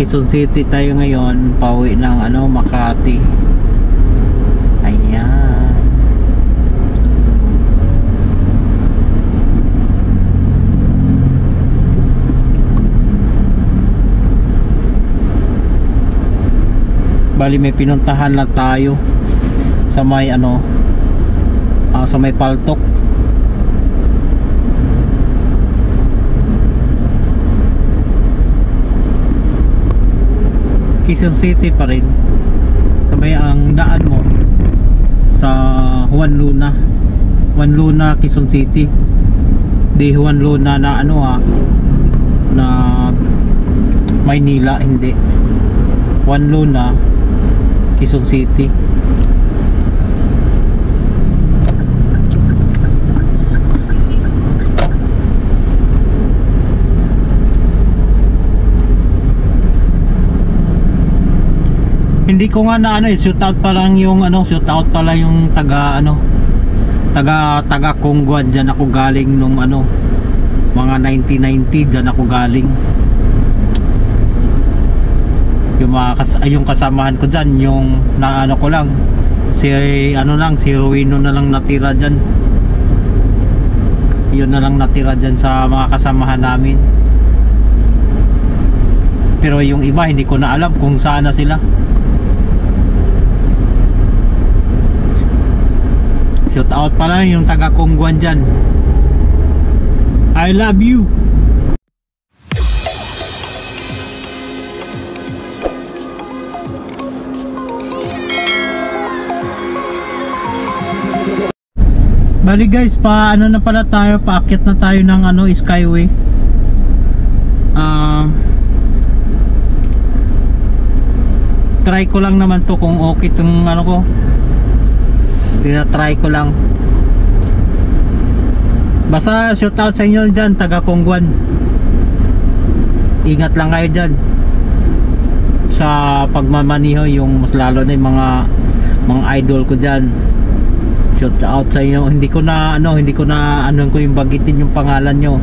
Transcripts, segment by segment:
Quezon City tayo ngayon, pauwi ng Makati. Ayan. Bali may pinuntahan na tayo sa may sa may Paltok. Quezon City pa rin. Sa may ang daan mo sa Juan Luna, Quezon City. Di Juan Luna na na Maynila, hindi. Juan Luna, Quezon City. Hindi ko nga na shoot out pa lang yung taga Kongguan. Diyan ako galing nung mga 1990, diyan ako galing. Yung kasamahan ko diyan, yung ko lang si Ruino na lang natira diyan. Yun na lang natira diyan sa mga kasamahan namin. Pero yung iba hindi ko na alam kung saan na sila. Shout out pala yung taga Kongguan dyan. I love you. Bali guys, na pala tayo, paakyat na tayo ng Skyway. Try ko lang naman to kung okay itong ko. Try ko lang. Basta shout out sa inyo dyan, taga Kongguan. Ingat lang kayo dyan sa pagmamaniho, yung mas lalo na yung mga idol ko dyan. Shout out sa inyo. Hindi ko na ko yung bagitin yung pangalan nyo.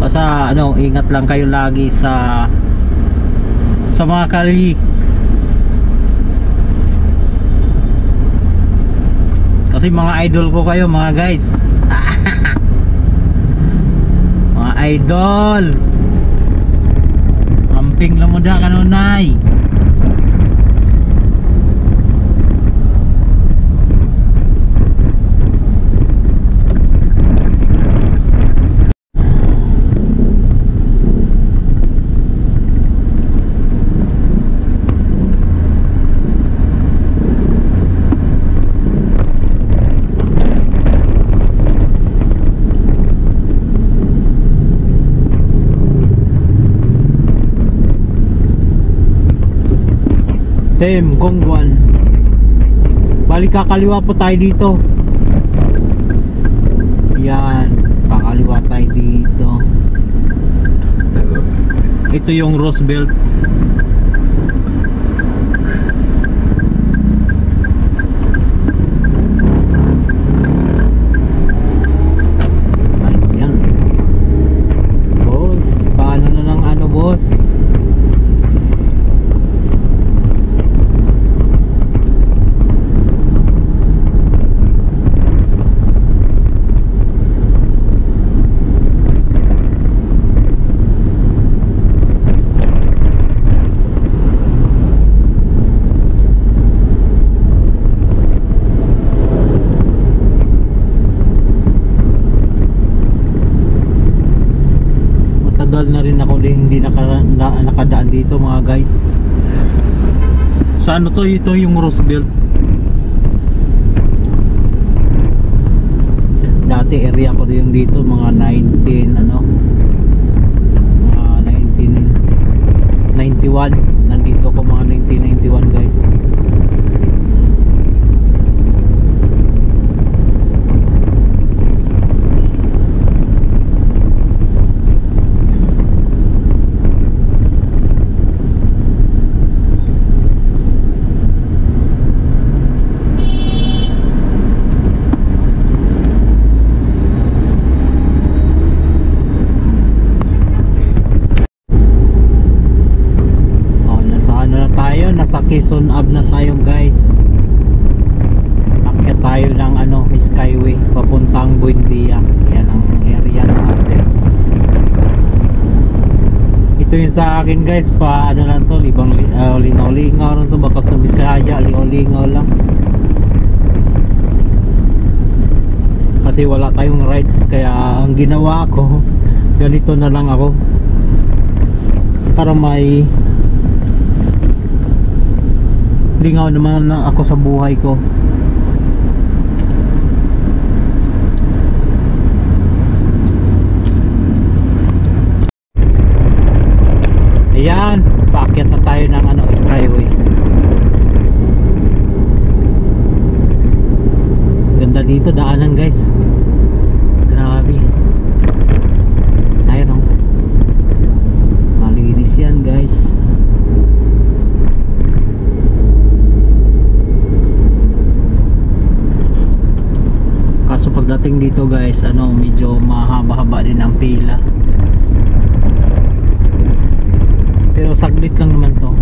Basta ingat lang kayo lagi sa mga kali. Kasi mga idol ko kayo mga guys. Mga idol. Amping lang mo da kanunay. Kongguan. Balik kakaliwa po tayo dito. Yan, kakaliwa tayo dito. Ito yung Roosevelt. Ayan. Boss, paano na ng boss? Na rin ako hindi nakadaan dito mga guys. Sa ito yung Roosevelt. Dati area ko rin dito mga 1991. Nandito ako mga 1991 guys. Ito yung sa akin guys, pa ano lang to, lingaw-lingaw lang to, baka sa Bisaya, lingaw-lingaw lang. Kasi wala tayong rides, kaya ang ginawa ko, ganito na lang ako. Para may lingaw naman na ako sa buhay ko. Ayan, paakyat na tayo ng ano, skyway. Ganda dito daanan guys. Grabe. Ayan o. Malinis yan guys. Kaso pagdating dito guys, ano, medyo mahaba-haba din ang pila. Pero saglit lang naman to.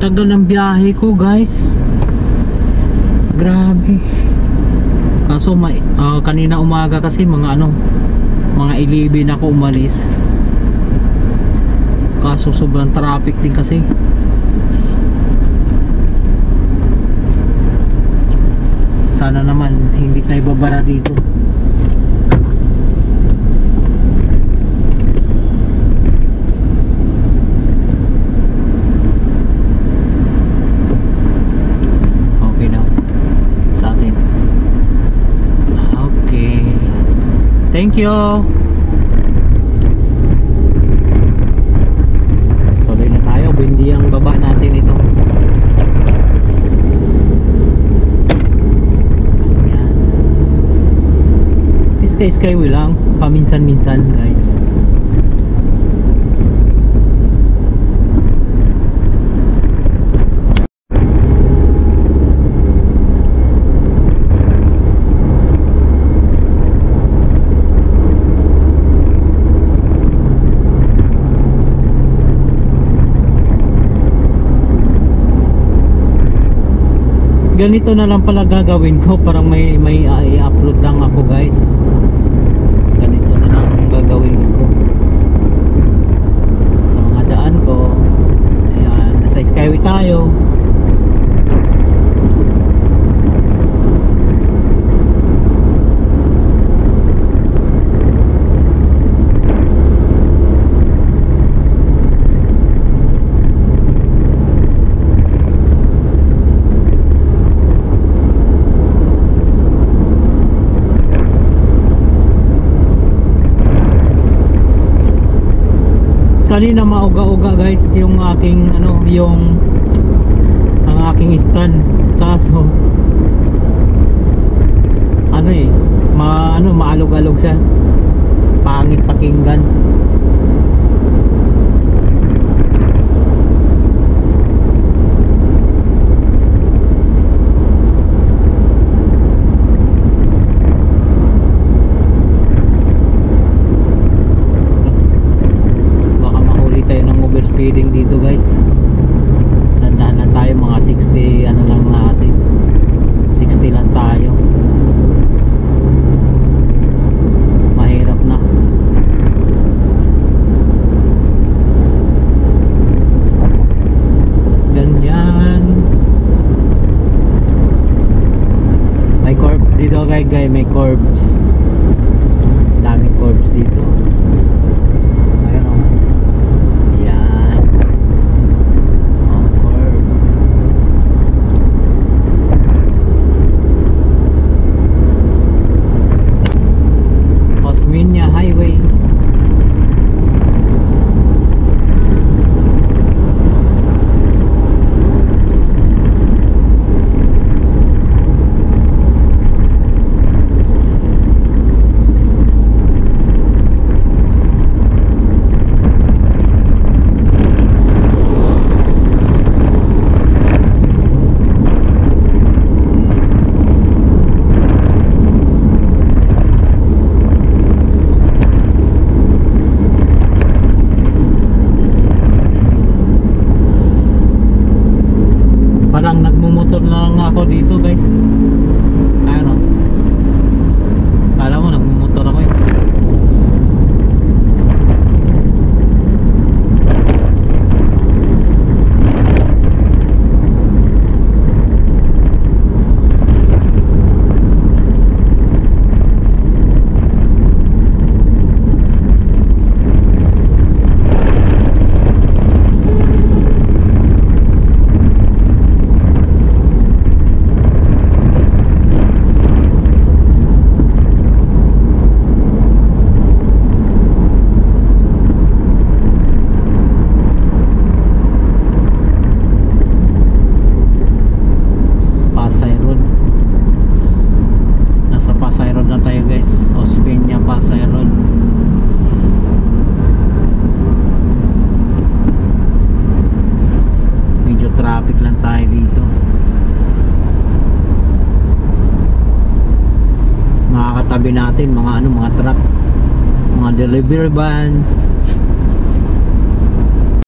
Tagal ng biyahe ko guys, grabe. Kaso kanina umaga kasi mga 11 ako umalis, kaso sobrang traffic din kasi. Sana naman hindi tayo babara dito. Thank you. Tuloy na tayo. Bindi ang baba natin ito. Ayan. Skyway lang. Paminsan-minsan guys. Ganito na lang pala gagawin ko, parang may i-upload lang ako guys. Ganito na lang gagawin ko sa mga daan ko. Ayan, nasa skyway tayo. Kanina mauga-uga guys yung aking ang aking stand, kaso maalog-alog siya, pangit pakinggan. Speeding dito guys. Tandaan na tayo, mga 60 lang natin, 60 lang tayo. Mahirap na. Ganyan. May curb dito guys, may curbs. Daming curbs dito. Highway. ako dito guys. Ano? Kala mo nagmumotor ako eh. Pasay Road. Nasa Pasay Road na tayo guys. Osmeña, Pasay Road. Medyo traffic lang tayo dito. Mga katabi natin, mga ano, mga truck, mga delivery van.